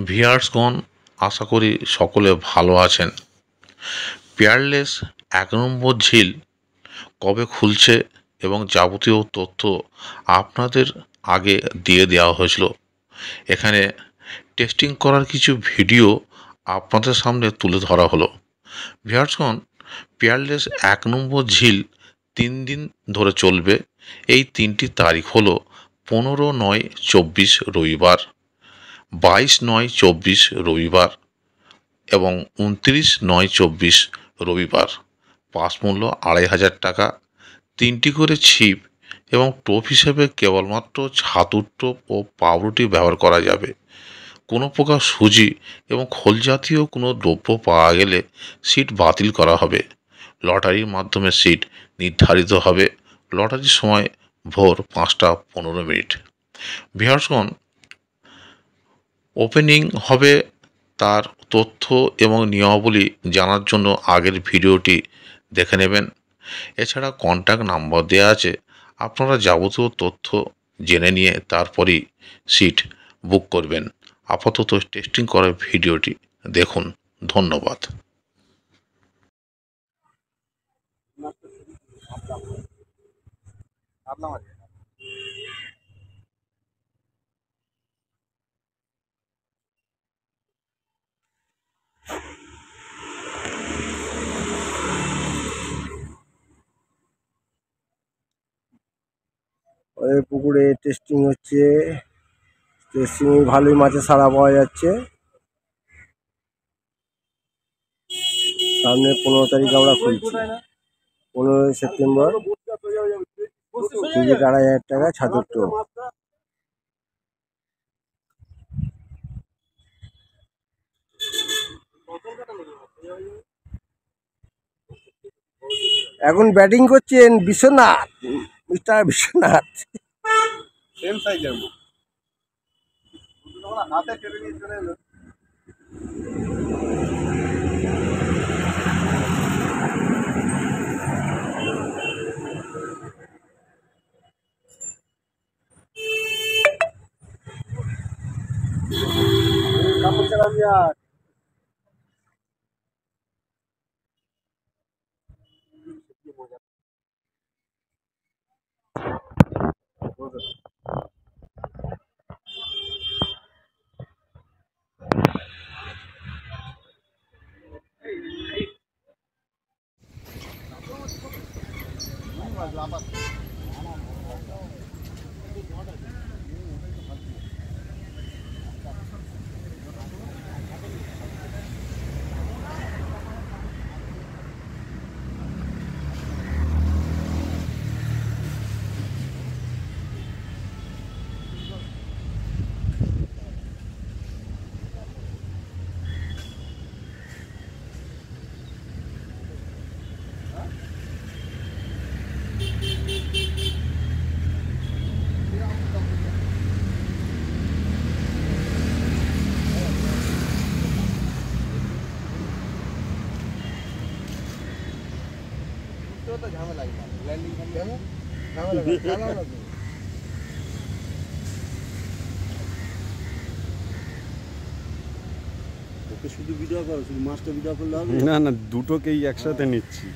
ভিউয়ার্সগণ, আশা করি সকলে ভালো আছেন। পিয়ারলেস 1 নম্বর ঝিল কবে খুলছে এবং যাবতীয় তথ্য আপনাদের আগে দিয়ে দেওয়া হয়েছিল। এখানে টেস্টিং করার কিছু ভিডিও আপনাদের সামনে তুলে ধরা হলো। ভিউয়ার্সগণ, পিয়ারলেস 1 নম্বর ঝিল 3 দিন ধরে চলবে। এই 3টি তারিখ হলো 15/9/24 রবিবার, 22/9/24 রবিবার এবং 29/9/24 রবিবার। পাস মূল্য 2500 টাকা। 3টি করে ছিপ এবং টোপ হিসেবে কেবলমাত্র ছাতুর টোপ ও পাউরুটি ব্যবহার করা যাবে। কোনো প্রকার সুজি এবং খোল জাতীয় কোনো দ্রব্য পাওয়া গেলে সিট বাতিল করা হবে। লটারির মাধ্যমে সিট নির্ধারিত হবে। লটারির সময় ভোর 5:15। ভিউয়ার্সগণ, ওপেনিং হবে তার তথ্য এবং নিয়মাবলী জানার জন্য আগের ভিডিওটি দেখে নেবেন। এছাড়া কন্ট্যাক্ট নাম্বার দেওয়া আছে, আপনারা যাবতীয় তথ্য জেনে নিয়ে তারপরই সিট বুক করবেন। আপাতত টেস্টিং করার ভিডিওটি দেখুন। ধন্যবাদ। ওই পুকুরে টেস্টিং হচ্ছে, টেস্টিং ভালোই মাছের সাড়া পাওয়া যাচ্ছে। সামনে 15 তারিখ আমরা খুলছি, 15 সেপ্টেম্বর। টিকিট 2500 টাকা, ছাতুর টোপ। এখন ব্যাটিং করছেন বিশ্বনাথ, মিস্টার বিশ্বনাথ। সেম সাইজের হাতে টেনে নিয়ে চলে এলো। কাপড় চালান যার তো ঝামেলা ল্যান্ডিং ঝামেলা ঝামেলা। শুধু ভিডিও করো, শুধু মাছটা ভিডিও করলে হবে না? না, দুটোকেই একসাথে নিচ্ছি।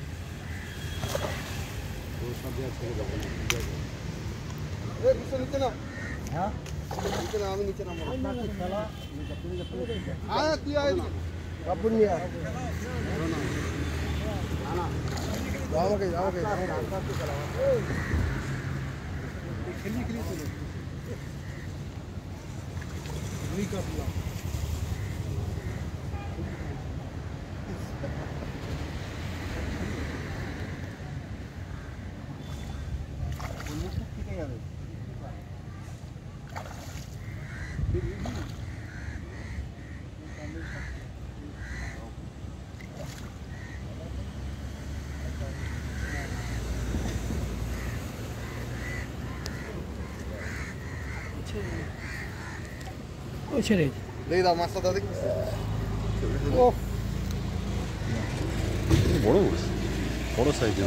আমি নিচে ছেড়ে দেখি দাও মাছটা দাও দেখি। ও বড় বড় সাইজের।